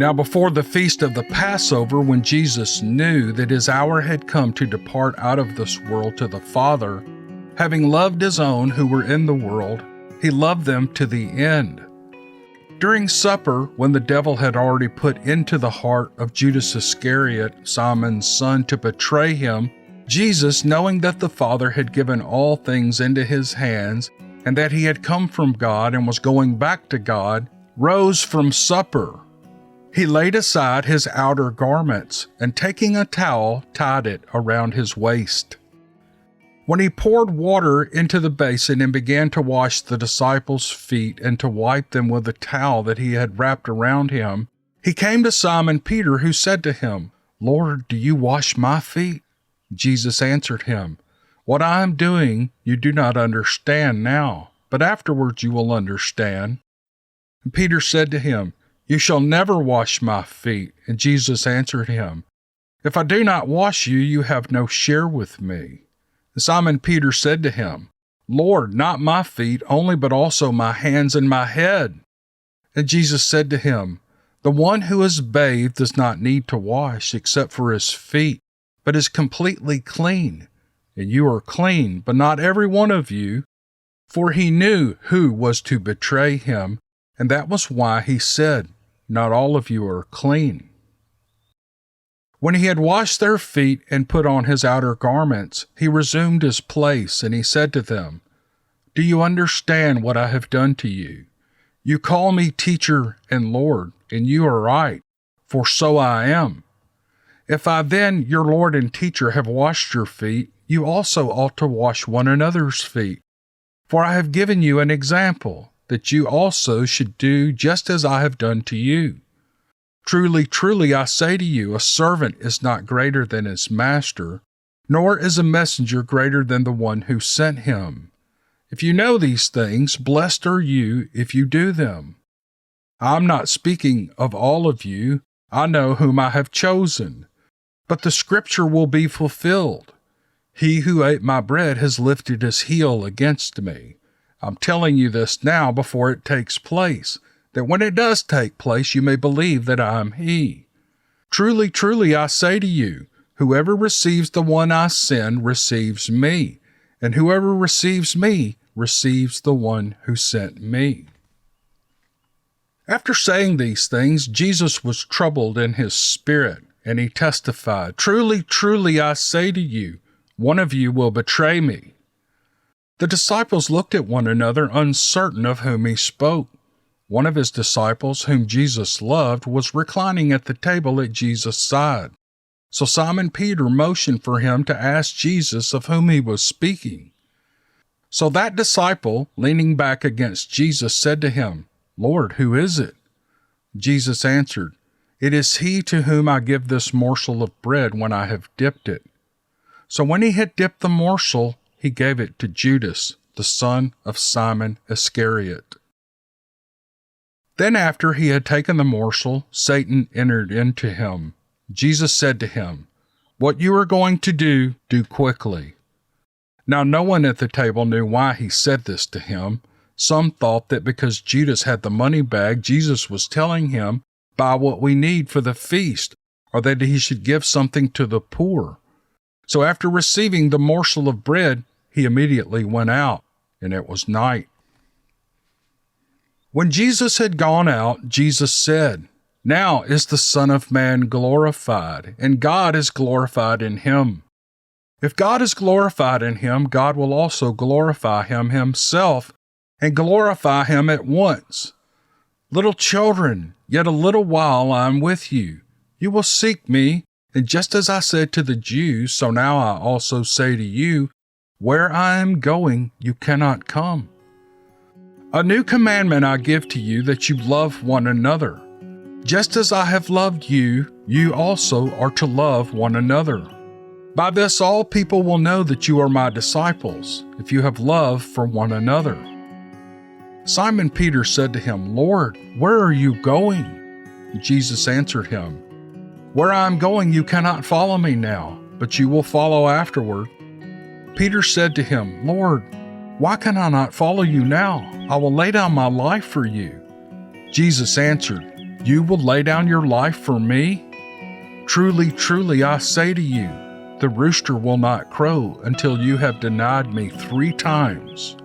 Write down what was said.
Now before the feast of the Passover, when Jesus knew that his hour had come to depart out of this world to the Father, having loved his own who were in the world, he loved them to the end. During supper, when the devil had already put into the heart of Judas Iscariot, Simon's son, to betray him, Jesus, knowing that the Father had given all things into his hands, and that he had come from God and was going back to God, rose from supper. He laid aside his outer garments, and taking a towel, tied it around his waist. When he poured water into the basin and began to wash the disciples' feet and to wipe them with the towel that he had wrapped around him, he came to Simon Peter, who said to him, "Lord, do you wash my feet?" Jesus answered him, "What I am doing you do not understand now, but afterwards you will understand." And Peter said to him, "You shall never wash my feet." And Jesus answered him, "If I do not wash you, you have no share with me." And Simon Peter said to him, "Lord, not my feet only, but also my hands and my head." And Jesus said to him, "The one who is bathed does not need to wash except for his feet, but is completely clean. And you are clean, but not every one of you." For he knew who was to betray him, and that was why he said, "Not all of you are clean." When he had washed their feet and put on his outer garments, he resumed his place, and he said to them, "Do you understand what I have done to you? You call me teacher and Lord, and you are right, for so I am. If I then, your Lord and teacher, have washed your feet, you also ought to wash one another's feet. For I have given you an example, that you also should do just as I have done to you. Truly, truly, I say to you, a servant is not greater than his master, nor is a messenger greater than the one who sent him. If you know these things, blessed are you if you do them. I am not speaking of all of you. I know whom I have chosen. But the scripture will be fulfilled. He who ate my bread has lifted his heel against me. I'm telling you this now before it takes place, that when it does take place you may believe that I am he. Truly, truly, I say to you, whoever receives the one I send receives me, and whoever receives me receives the one who sent me." After saying these things, Jesus was troubled in his spirit, and he testified, "Truly, truly, I say to you, one of you will betray me." The disciples looked at one another, uncertain of whom he spoke. One of his disciples, whom Jesus loved, was reclining at the table at Jesus' side. So Simon Peter motioned for him to ask Jesus of whom he was speaking. So that disciple, leaning back against Jesus, said to him, "Lord, who is it?" Jesus answered, "It is he to whom I give this morsel of bread when I have dipped it." So when he had dipped the morsel, he gave it to Judas, the son of Simon Iscariot. Then after he had taken the morsel, Satan entered into him. Jesus said to him, "What you are going to do, do quickly." Now no one at the table knew why he said this to him. Some thought that because Judas had the money bag, Jesus was telling him, "Buy what we need for the feast," or that he should give something to the poor. So after receiving the morsel of bread, he immediately went out, and it was night. When Jesus had gone out, Jesus said, "Now is the Son of Man glorified, and God is glorified in him. If God is glorified in him, God will also glorify him himself, and glorify him at once. Little children, yet a little while I am with you. You will seek me, and just as I said to the Jews, so now I also say to you, where I am going, you cannot come. A new commandment I give to you, that you love one another. Just as I have loved you, you also are to love one another. By this all people will know that you are my disciples, if you have love for one another." Simon Peter said to him, "Lord, where are you going?" Jesus answered him, "Where I am going you cannot follow me now, but you will follow afterward." Peter said to him, "Lord, why can I not follow you now? I will lay down my life for you." Jesus answered, You will lay down your life for me? Truly, truly, I say to you, the rooster will not crow until you have denied me 3 times.